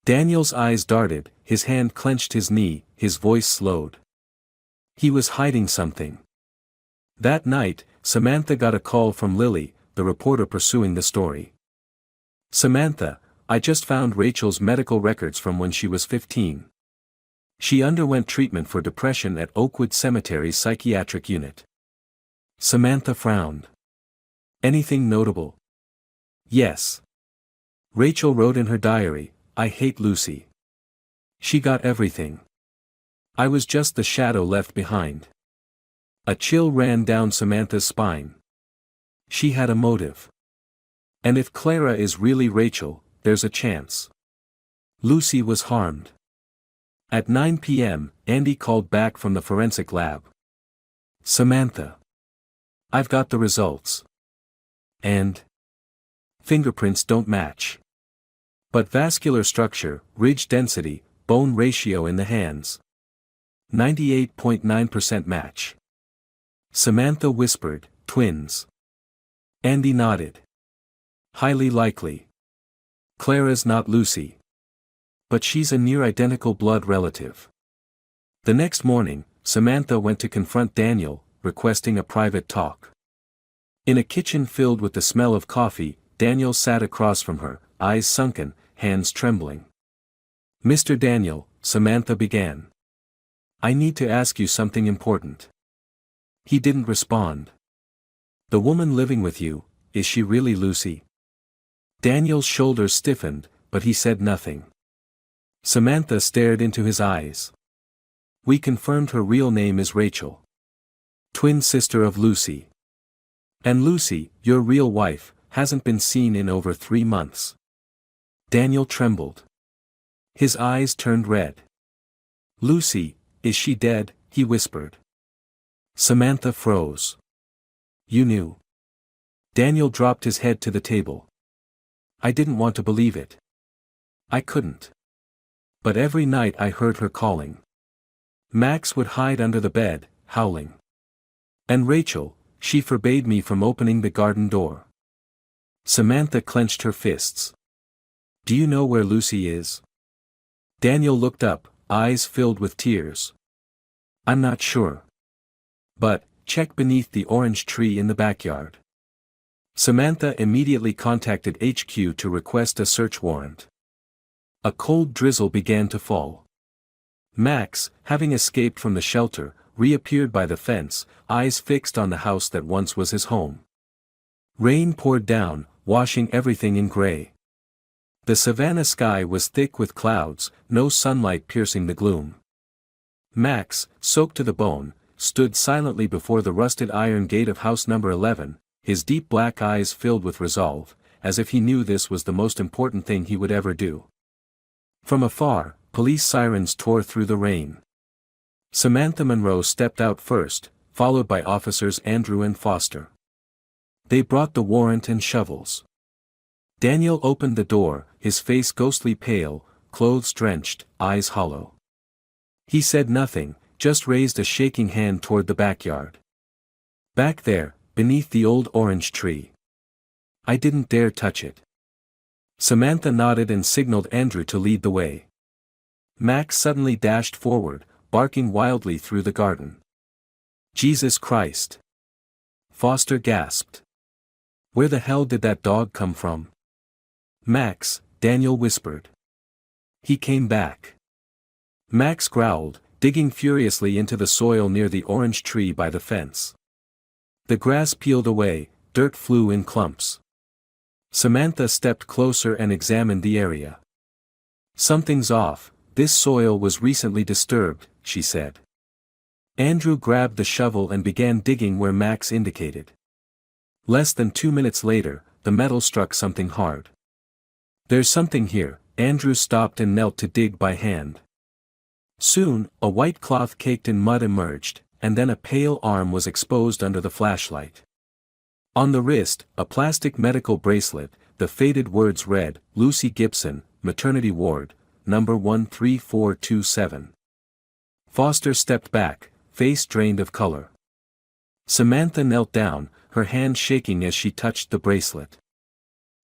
Daniel's eyes darted, his hand clenched his knee, his voice slowed. He was hiding something. That night, Samantha got a call from Lily, the reporter pursuing the story. Samantha, I just found Rachel's medical records from when she was 15. She underwent treatment for depression at Oakwood Cemetery's psychiatric unit. Samantha frowned. Anything notable? Yes. Rachel wrote in her diary, I hate Lucy. She got everything. I was just the shadow left behind. A chill ran down Samantha's spine. She had a motive. And if Clara is really Rachel, there's a chance. Lucy was harmed. At 9 p.m., Andy called back from the forensic lab. Samantha. I've got the results. And? Fingerprints don't match. But vascular structure, ridge density, bone ratio in the hands. 98.9% match. Samantha whispered, twins. Andy nodded. Highly likely. Clara's not Lucy. But she's a near-identical blood relative. The next morning, Samantha went to confront Daniel, requesting a private talk. In a kitchen filled with the smell of coffee, Daniel sat across from her, eyes sunken, hands trembling. Mr. Daniel, Samantha began. I need to ask you something important. He didn't respond. The woman living with you, is she really Lucy? Daniel's shoulders stiffened, but he said nothing. Samantha stared into his eyes. We confirmed her real name is Rachel. Twin sister of Lucy. And Lucy, your real wife, hasn't been seen in over 3 months. Daniel trembled. His eyes turned red. Lucy, is she dead? He whispered. Samantha froze. You knew. Daniel dropped his head to the table. I didn't want to believe it. I couldn't. But every night I heard her calling. Max would hide under the bed, howling. And Rachel, she forbade me from opening the garden door. Samantha clenched her fists. Do you know where Lucy is? Daniel looked up, eyes filled with tears. I'm not sure. But, check beneath the orange tree in the backyard. Samantha immediately contacted HQ to request a search warrant. A cold drizzle began to fall. Max, having escaped from the shelter, reappeared by the fence, eyes fixed on the house that once was his home. Rain poured down, washing everything in gray. The savannah sky was thick with clouds, no sunlight piercing the gloom. Max, soaked to the bone, stood silently before the rusted iron gate of house number 11, his deep black eyes filled with resolve, as if he knew this was the most important thing he would ever do. From afar, police sirens tore through the rain. Samantha Monroe stepped out first, followed by officers Andrew and Foster. They brought the warrant and shovels. Daniel opened the door, his face ghostly pale, clothes drenched, eyes hollow. He said nothing, just raised a shaking hand toward the backyard. Back there, beneath the old orange tree. I didn't dare touch it. Samantha nodded and signaled Andrew to lead the way. Max suddenly dashed forward, barking wildly through the garden. Jesus Christ! Foster gasped. Where the hell did that dog come from? Max, Daniel whispered. He came back. Max growled, digging furiously into the soil near the orange tree by the fence. The grass peeled away, dirt flew in clumps. Samantha stepped closer and examined the area. Something's off, this soil was recently disturbed, she said. Andrew grabbed the shovel and began digging where Max indicated. Less than 2 minutes later, the metal struck something hard. There's something here. Andrew stopped and knelt to dig by hand. Soon, a white cloth caked in mud emerged, and then a pale arm was exposed under the flashlight. On the wrist, a plastic medical bracelet, the faded words read, Lucy Gibson, Maternity Ward, number 13427. Foster stepped back, face drained of color. Samantha knelt down, her hand shaking as she touched the bracelet.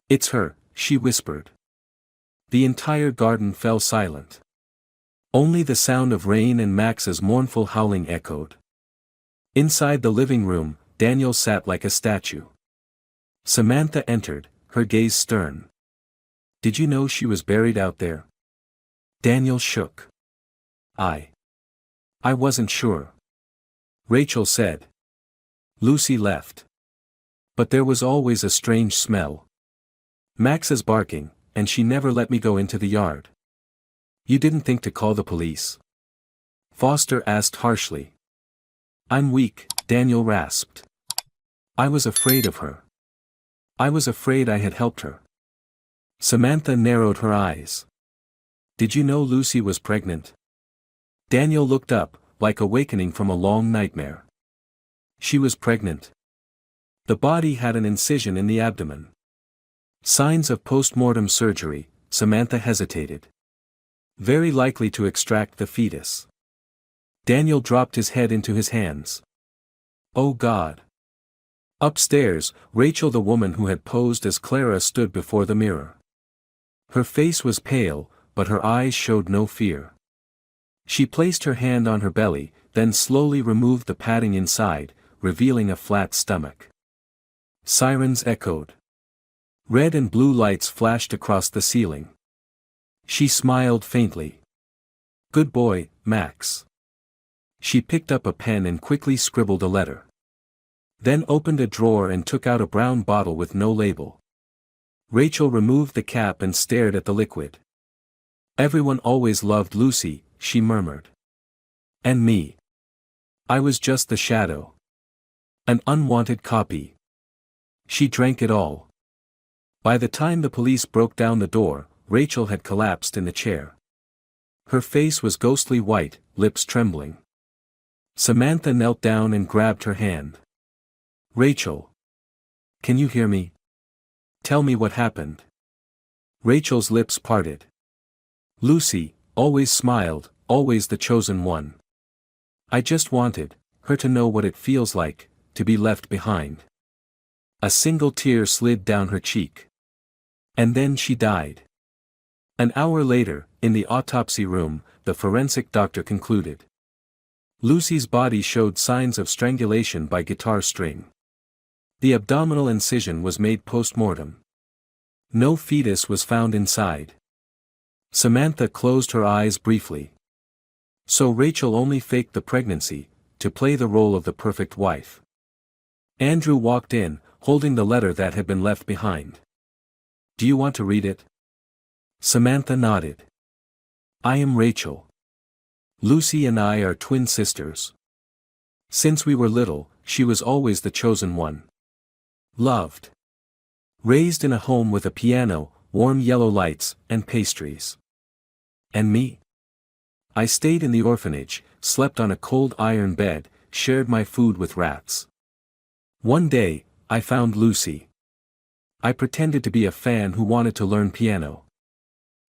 It's her, she whispered. The entire garden fell silent. Only the sound of rain and Max's mournful howling echoed. Inside the living room, Daniel sat like a statue. Samantha entered, her gaze stern. Did you know she was buried out there? Daniel shook. I wasn't sure. Rachel said. Lucy left. But there was always a strange smell. Max's barking, and she never let me go into the yard. You didn't think to call the police? Foster asked harshly. I'm weak, Daniel rasped. I was afraid of her. I was afraid I had helped her. Samantha narrowed her eyes. Did you know Lucy was pregnant? Daniel looked up, like awakening from a long nightmare. She was pregnant. The body had an incision in the abdomen. Signs of post-mortem surgery, Samantha hesitated. Very likely to extract the fetus. Daniel dropped his head into his hands. Oh God. Upstairs, Rachel, the woman who had posed as Clara, stood before the mirror. Her face was pale, but her eyes showed no fear. She placed her hand on her belly, then slowly removed the padding inside, revealing a flat stomach. Sirens echoed. Red and blue lights flashed across the ceiling. She smiled faintly. Good boy, Max. She picked up a pen and quickly scribbled a letter. Then opened a drawer and took out a brown bottle with no label. Rachel removed the cap and stared at the liquid. Everyone always loved Lucy, she murmured. And me. I was just the shadow. An unwanted copy. She drank it all. By the time the police broke down the door, Rachel had collapsed in the chair. Her face was ghostly white, lips trembling. Samantha knelt down and grabbed her hand. Rachel. Can you hear me? Tell me what happened. Rachel's lips parted. Lucy, always smiled, always the chosen one. I just wanted her to know what it feels like to be left behind. A single tear slid down her cheek. And then she died. An hour later, in the autopsy room, the forensic doctor concluded. Lucy's body showed signs of strangulation by guitar string. The abdominal incision was made post-mortem. No fetus was found inside. Samantha closed her eyes briefly. So Rachel only faked the pregnancy, to play the role of the perfect wife. Andrew walked in, holding the letter that had been left behind. Do you want to read it? Samantha nodded. I am Rachel. Lucy and I are twin sisters. Since we were little, she was always the chosen one. Loved. Raised in a home with a piano, warm yellow lights, and pastries. And me? I stayed in the orphanage, slept on a cold iron bed, shared my food with rats. One day, I found Lucy. I pretended to be a fan who wanted to learn piano.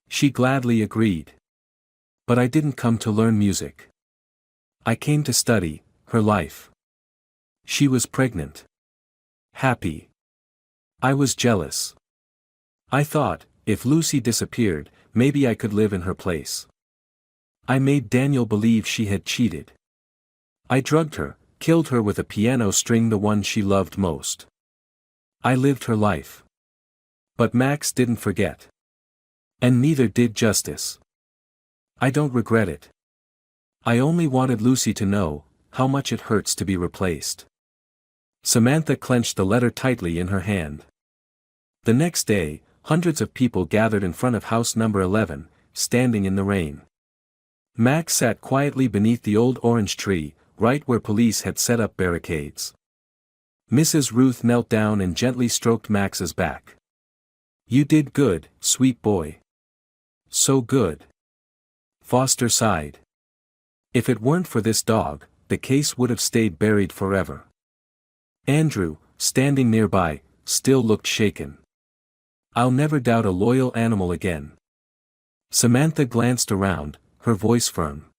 She gladly agreed. But I didn't come to learn music. I came to study her life. She was pregnant. Happy. I was jealous. I thought, if Lucy disappeared, maybe I could live in her place. I made Daniel believe she had cheated. I drugged her, killed her with a piano string, the one she loved most. I lived her life. But Max didn't forget. And neither did Justice. I don't regret it. I only wanted Lucy to know how much it hurts to be replaced. Samantha clenched the letter tightly in her hand. The next day, hundreds of people gathered in front of house number 11, standing in the rain. Max sat quietly beneath the old orange tree, right where police had set up barricades. Mrs. Ruth knelt down and gently stroked Max's back. "You did good, sweet boy. So good." Foster sighed. "If it weren't for this dog, the case would have stayed buried forever." Andrew, standing nearby, still looked shaken. "I'll never doubt a loyal animal again." Samantha glanced around, her voice firm.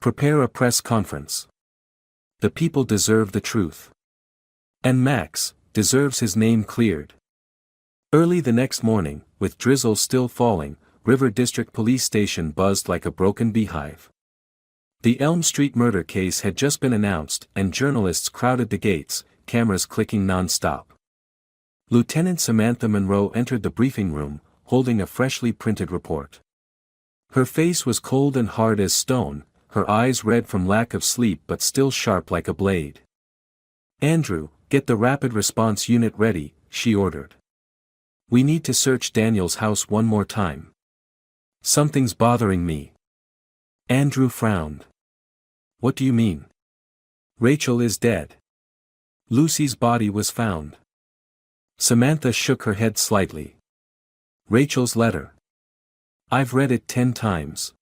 "Prepare a press conference. The people deserve the truth. And Max deserves his name cleared." Early the next morning, with drizzle still falling, River District Police Station buzzed like a broken beehive. The Elm Street murder case had just been announced, and journalists crowded the gates, cameras clicking non-stop. Lieutenant Samantha Monroe entered the briefing room, holding a freshly printed report. Her face was cold and hard as stone, her eyes red from lack of sleep but still sharp like a blade. "Andrew, get the rapid response unit ready," she ordered. "We need to search Daniel's house one more time. Something's bothering me." Andrew frowned. "What do you mean?" "Rachel is dead. Lucy's body was found." Samantha shook her head slightly. "Rachel's letter. I've read it 10 times.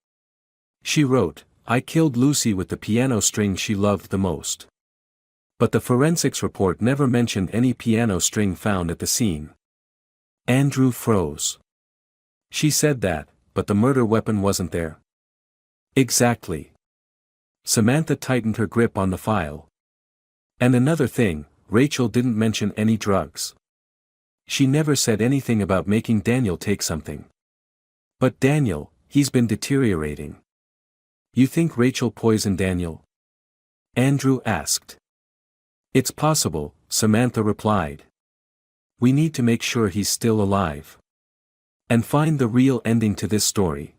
She wrote, 'I killed Lucy with the piano string she loved the most.' But the forensics report never mentioned any piano string found at the scene." Andrew froze. "She said that, but the murder weapon wasn't there." "Exactly." Samantha tightened her grip on the file. "And another thing, Rachel didn't mention any drugs. She never said anything about making Daniel take something." "But Daniel, he's been deteriorating." "You think Rachel poisoned Daniel?" Andrew asked. "It's possible," Samantha replied. "We need to make sure he's still alive. And find the real ending to this story."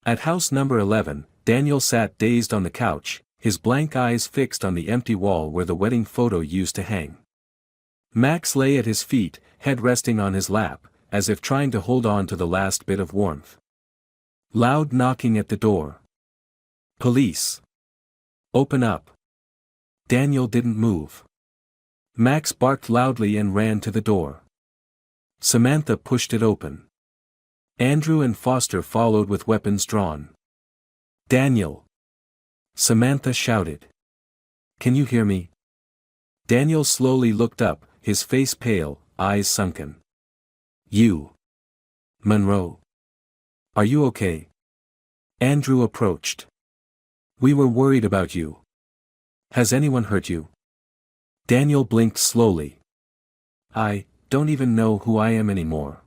At house number 11, Daniel sat dazed on the couch, his blank eyes fixed on the empty wall where the wedding photo used to hang. Max lay at his feet, head resting on his lap, as if trying to hold on to the last bit of warmth. Loud knocking at the door. "Police. Open up." Daniel didn't move. Max barked loudly and ran to the door. Samantha pushed it open. Andrew and Foster followed with weapons drawn. "Daniel!" Samantha shouted. "Can you hear me?" Daniel slowly looked up, his face pale, eyes sunken. "You. Monroe. Are you okay?" Andrew approached. "We were worried about you. Has anyone hurt you?" Daniel blinked slowly. "I don't even know who I am anymore.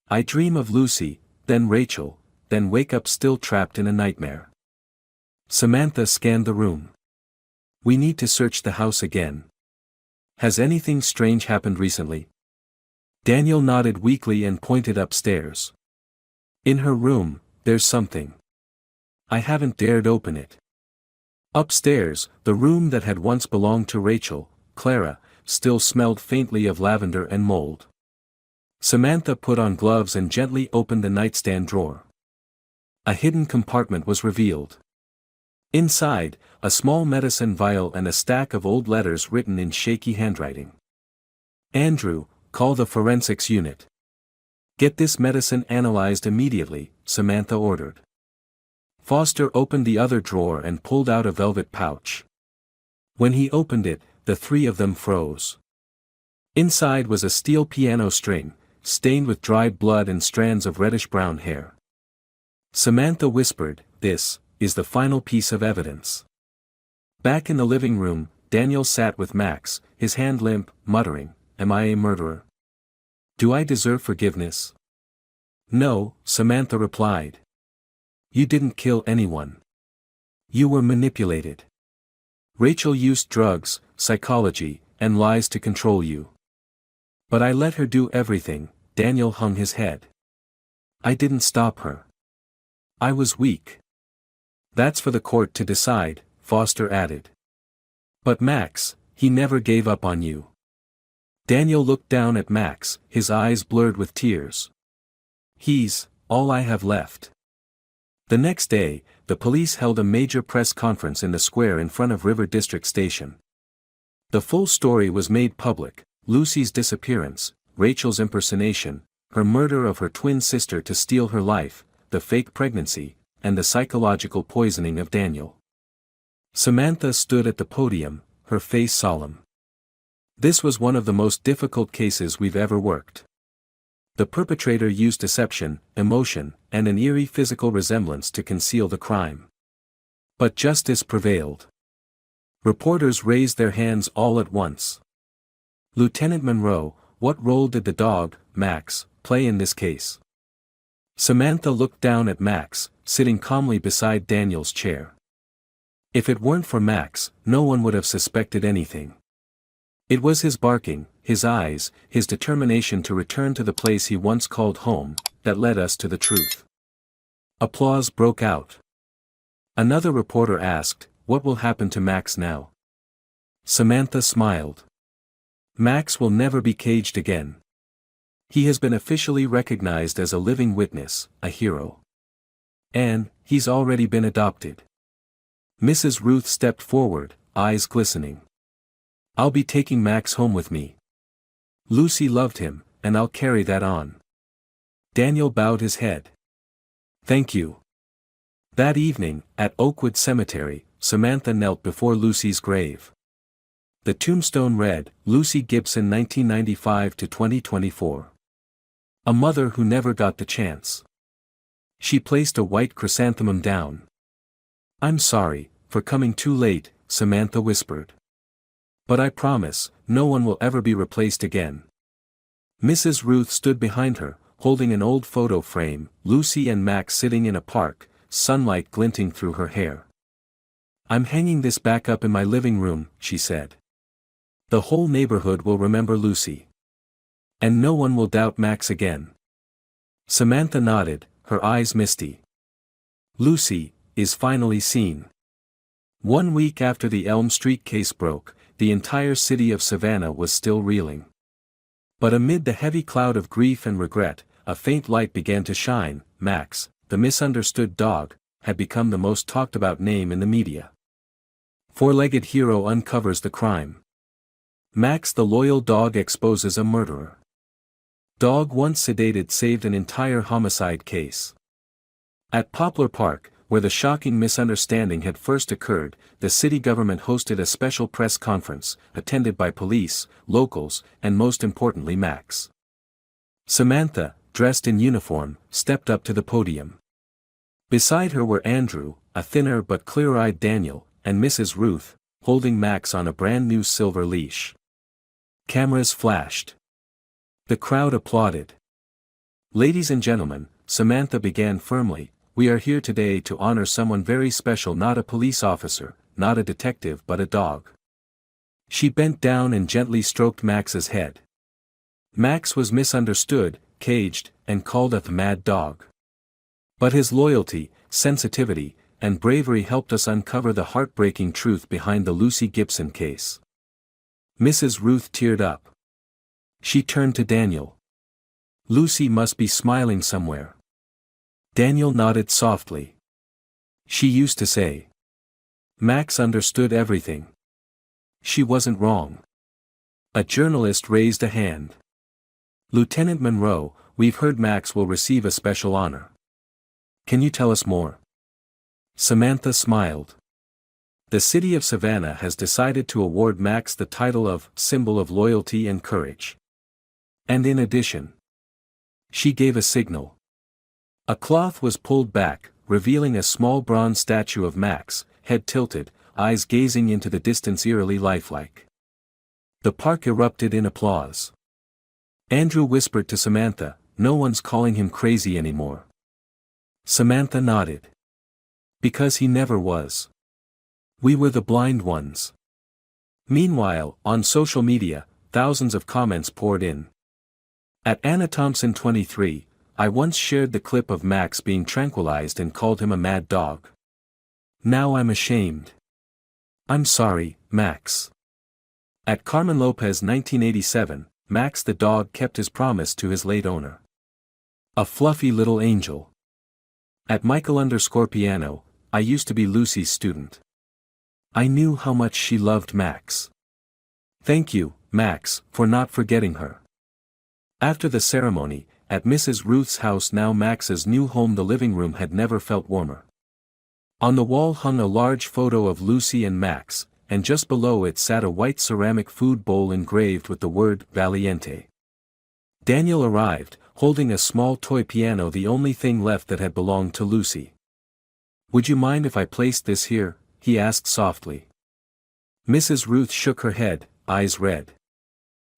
I dream of Lucy, then Rachel, then wake up still trapped in a nightmare." Samantha scanned the room. "We need to search the house again. Has anything strange happened recently?" Daniel nodded weakly and pointed upstairs. "In her room, there's something. I haven't dared open it." Upstairs, the room that had once belonged to Rachel, Clara, still smelled faintly of lavender and mold. Samantha put on gloves and gently opened the nightstand drawer. A hidden compartment was revealed. Inside, a small medicine vial and a stack of old letters written in shaky handwriting. "Andrew, call the forensics unit. Get this medicine analyzed immediately," Samantha ordered. Foster opened the other drawer and pulled out a velvet pouch. When he opened it, the three of them froze. Inside was a steel piano string, stained with dried blood and strands of reddish-brown hair. Samantha whispered, is the final piece of evidence. Back in the living room, Daniel sat with Max, his hand limp, muttering, "Am I a murderer? Do I deserve forgiveness?" "No," Samantha replied. "You didn't kill anyone. You were manipulated. Rachel used drugs, psychology, and lies to control you. But I let her do everything." Daniel hung his head. "I didn't stop her. I was weak." "That's for the court to decide," Foster added. "But Max, he never gave up on you." Daniel looked down at Max, his eyes blurred with tears. "He's all I have left." The next day, the police held a major press conference in the square in front of River District Station. The full story was made public: Lucy's disappearance, Rachel's impersonation, her murder of her twin sister to steal her life, the fake pregnancy, and the psychological poisoning of Daniel. Samantha stood at the podium, her face solemn. "This was one of the most difficult cases we've ever worked. The perpetrator used deception, emotion, and an eerie physical resemblance to conceal the crime. But justice prevailed." Reporters raised their hands all at once. "Lieutenant Monroe, what role did the dog, Max, play in this case?" Samantha looked down at Max, sitting calmly beside Daniel's chair. "If it weren't for Max, no one would have suspected anything. It was his barking, his eyes, his determination to return to the place he once called home, that led us to the truth." Applause broke out. Another reporter asked, "What will happen to Max now?" Samantha smiled. "Max will never be caged again. He has been officially recognized as a living witness, a hero. And he's already been adopted." Mrs. Ruth stepped forward, eyes glistening. "I'll be taking Max home with me. Lucy loved him, and I'll carry that on." Daniel bowed his head. "Thank you." That evening, at Oakwood Cemetery, Samantha knelt before Lucy's grave. The tombstone read, "Lucy Gibson 1995 to 2024. A mother who never got the chance." She placed a white chrysanthemum down. "I'm sorry, for coming too late," Samantha whispered. "But I promise, no one will ever be replaced again." Mrs. Ruth stood behind her, holding an old photo frame, Lucy and Max sitting in a park, sunlight glinting through her hair. "I'm hanging this back up in my living room," she said. "The whole neighborhood will remember Lucy. And no one will doubt Max again." Samantha nodded, her eyes misty. Lucy is finally seen. 1 week after the Elm Street case broke, the entire city of Savannah was still reeling. But amid the heavy cloud of grief and regret, a faint light began to shine. Max, the misunderstood dog, had become the most talked about name in the media. Four-legged hero uncovers the crime. Max the loyal dog exposes a murderer. Dog once sedated saved an entire homicide case. At Poplar Park, where the shocking misunderstanding had first occurred, the city government hosted a special press conference, attended by police, locals, and most importantly Max. Samantha, dressed in uniform, stepped up to the podium. Beside her were Andrew, a thinner but clear-eyed Daniel, and Mrs. Ruth, holding Max on a brand-new silver leash. Cameras flashed. The crowd applauded. "Ladies and gentlemen," Samantha began firmly, "we are here today to honor someone very special, not a police officer, not a detective but a dog." She bent down and gently stroked Max's head. Max was misunderstood, caged, and called a mad dog. But his loyalty, sensitivity, and bravery helped us uncover the heartbreaking truth behind the Lucy Gibson case. Mrs. Ruth teared up. She turned to Daniel. "Lucy must be smiling somewhere." Daniel nodded softly. "She used to say. Max understood everything. She wasn't wrong." A journalist raised a hand. "Lieutenant Monroe, we've heard Max will receive a special honor. Can you tell us more?" Samantha smiled. "The city of Savannah has decided to award Max the title of Symbol of Loyalty and Courage. And in addition," she gave a signal. A cloth was pulled back, revealing a small bronze statue of Max, head tilted, eyes gazing into the distance eerily lifelike. The park erupted in applause. Andrew whispered to Samantha, "No one's calling him crazy anymore." Samantha nodded. "Because he never was. We were the blind ones." Meanwhile, on social media, thousands of comments poured in. At Anna Thompson 23, "I once shared the clip of Max being tranquilized and called him a mad dog. Now I'm ashamed. I'm sorry, Max." At Carmen Lopez 1987, Max the dog kept his promise to his late owner. A fluffy little angel. At Michael_Piano, "I used to be Lucy's student. I knew how much she loved Max. Thank you, Max, for not forgetting her." After the ceremony, at Mrs. Ruth's house, now Max's new home, the living room had never felt warmer. On the wall hung a large photo of Lucy and Max, and just below it sat a white ceramic food bowl engraved with the word Valiente. Daniel arrived, holding a small toy piano, the only thing left that had belonged to Lucy. "Would you mind if I placed this here?" he asked softly. Mrs. Ruth shook her head, eyes red.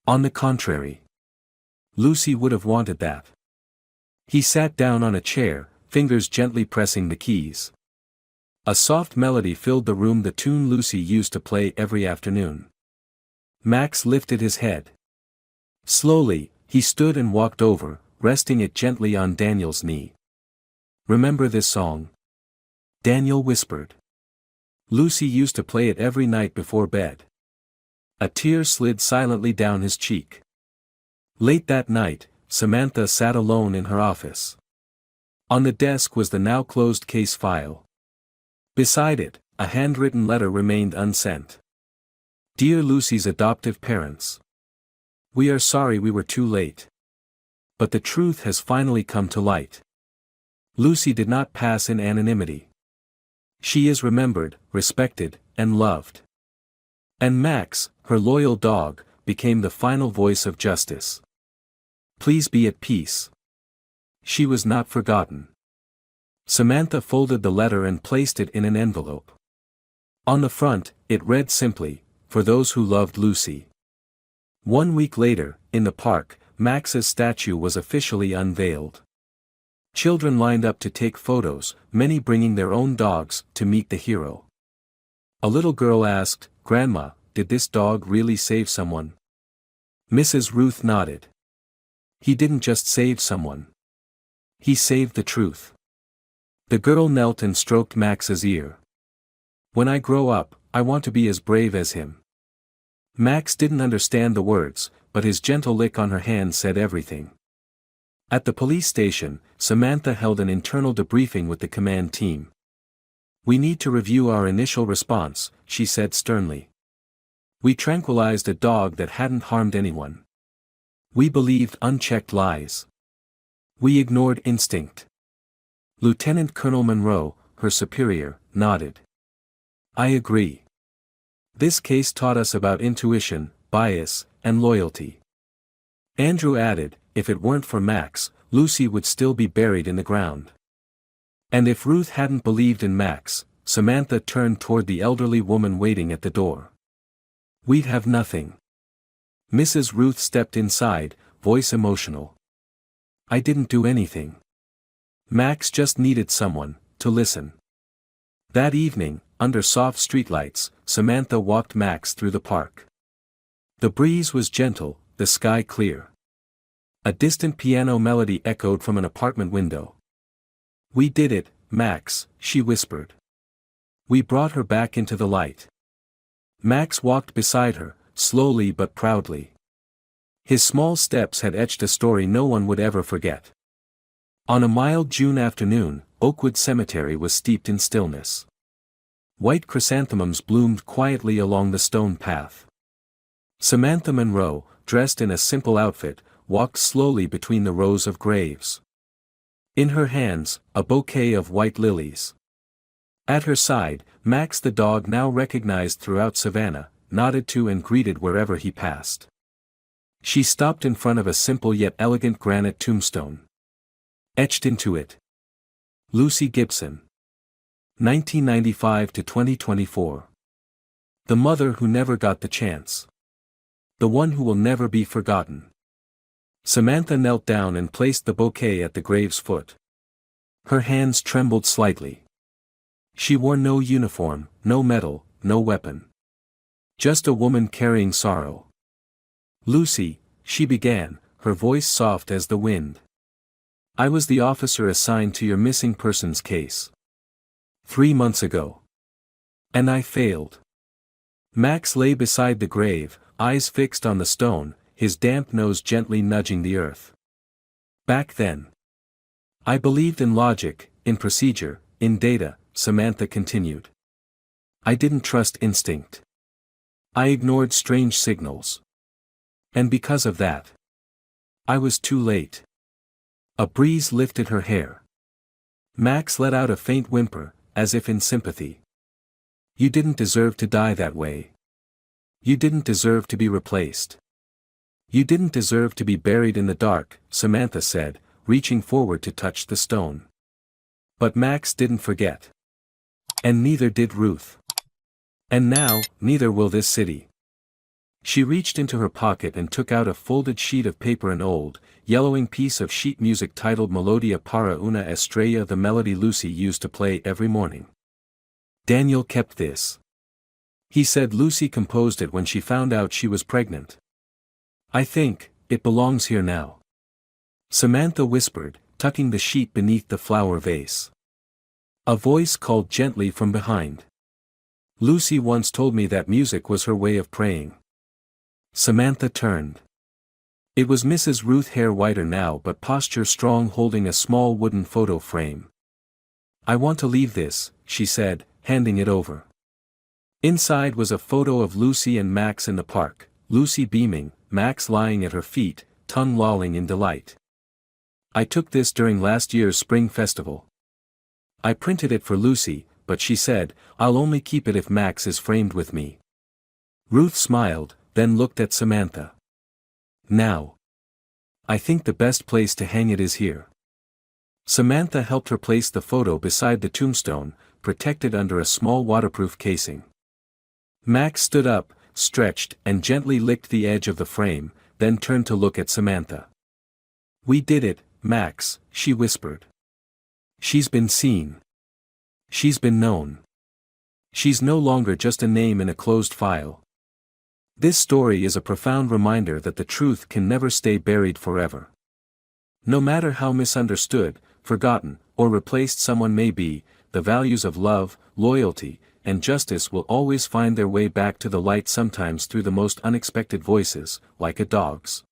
"On the contrary. Lucy would have wanted that." He sat down on a chair, fingers gently pressing the keys. A soft melody filled the room, the tune Lucy used to play every afternoon. Max lifted his head. Slowly, he stood and walked over, resting it gently on Daniel's knee. "Remember this song?" Daniel whispered. "Lucy used to play it every night before bed." A tear slid silently down his cheek. Late that night, Samantha sat alone in her office. On the desk was the now closed case file. Beside it, a handwritten letter remained unsent. "Dear Lucy's adoptive parents. We are sorry we were too late. But the truth has finally come to light. Lucy did not pass in anonymity. She is remembered, respected, and loved. And Max, her loyal dog, became the final voice of justice. Please be at peace. She was not forgotten." Samantha folded the letter and placed it in an envelope. On the front, it read simply, "For those who loved Lucy." 1 week later, in the park, Max's statue was officially unveiled. Children lined up to take photos, many bringing their own dogs to meet the hero. A little girl asked, "Grandma, did this dog really save someone?" Mrs. Ruth nodded. "He didn't just save someone. He saved the truth." The girl knelt and stroked Max's ear. "When I grow up, I want to be as brave as him." Max didn't understand the words, but his gentle lick on her hand said everything. At the police station, Samantha held an internal debriefing with the command team. "We need to review our initial response," she said sternly. "We tranquilized a dog that hadn't harmed anyone. We believed unchecked lies. We ignored instinct." Lieutenant Colonel Monroe, her superior, nodded. "I agree. This case taught us about intuition, bias, and loyalty." Andrew added, "If it weren't for Max, Lucy would still be buried in the ground." And if Ruth hadn't believed in Max, Samantha turned toward the elderly woman waiting at the door. "We'd have nothing." Mrs. Ruth stepped inside, voice emotional. "I didn't do anything. Max just needed someone to listen." That evening, under soft streetlights, Samantha walked Max through the park. The breeze was gentle, the sky clear. A distant piano melody echoed from an apartment window. "We did it, Max," she whispered. "We brought her back into the light." Max walked beside her, slowly but proudly. His small steps had etched a story no one would ever forget. On a mild June afternoon, Oakwood Cemetery was steeped in stillness. White chrysanthemums bloomed quietly along the stone path. Samantha Monroe, dressed in a simple outfit, walked slowly between the rows of graves. In her hands, a bouquet of white lilies. At her side, Max the dog, now recognized throughout Savannah, nodded to and greeted wherever he passed. She stopped in front of a simple yet elegant granite tombstone. Etched into it, Lucy Gibson. 1995 to 2024. The mother who never got the chance. The one who will never be forgotten. Samantha knelt down and placed the bouquet at the grave's foot. Her hands trembled slightly. She wore no uniform, no medal, no weapon. Just a woman carrying sorrow. Lucy, she began, her voice soft as the wind. I was the officer assigned to your missing persons case. 3 months ago. And I failed. Max lay beside the grave, eyes fixed on the stone, his damp nose gently nudging the earth. Back then. I believed in logic, in procedure, in data, Samantha continued. I didn't trust instinct. I ignored strange signals. And because of that, I was too late. A breeze lifted her hair. Max let out a faint whimper, as if in sympathy. You didn't deserve to die that way. You didn't deserve to be replaced. You didn't deserve to be buried in the dark, Samantha said, reaching forward to touch the stone. But Max didn't forget. And neither did Ruth. And now, neither will this city. She reached into her pocket and took out a folded sheet of paper, an old, yellowing piece of sheet music titled Melodia para una estrella, the melody Lucy used to play every morning. Daniel kept this. He said Lucy composed it when she found out she was pregnant. I think, it belongs here now. Samantha whispered, tucking the sheet beneath the flower vase. A voice called gently from behind. Lucy once told me that music was her way of praying. Samantha turned. It was Mrs. Ruth, hair whiter now but posture strong, holding a small wooden photo frame. I want to leave this, she said, handing it over. Inside was a photo of Lucy and Max in the park, Lucy beaming, Max lying at her feet, tongue lolling in delight. I took this during last year's spring festival. I printed it for Lucy, but she said, I'll only keep it if Max is framed with me. Ruth smiled, then looked at Samantha. Now. I think the best place to hang it is here. Samantha helped her place the photo beside the tombstone, protected under a small waterproof casing. Max stood up, stretched, and gently licked the edge of the frame, then turned to look at Samantha. We did it, Max, she whispered. She's been seen. She's been known. She's no longer just a name in a closed file. This story is a profound reminder that the truth can never stay buried forever. No matter how misunderstood, forgotten, or replaced someone may be, the values of love, loyalty, and justice will always find their way back to the light, sometimes through the most unexpected voices, like a dog's.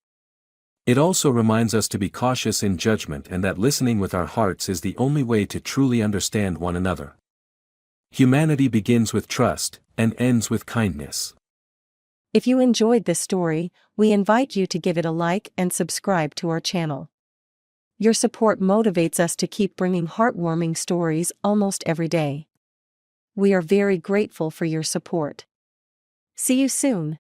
It also reminds us to be cautious in judgment and that listening with our hearts is the only way to truly understand one another. Humanity begins with trust, and ends with kindness. If you enjoyed this story, we invite you to give it a like and subscribe to our channel. Your support motivates us to keep bringing heartwarming stories almost every day. We are very grateful for your support. See you soon.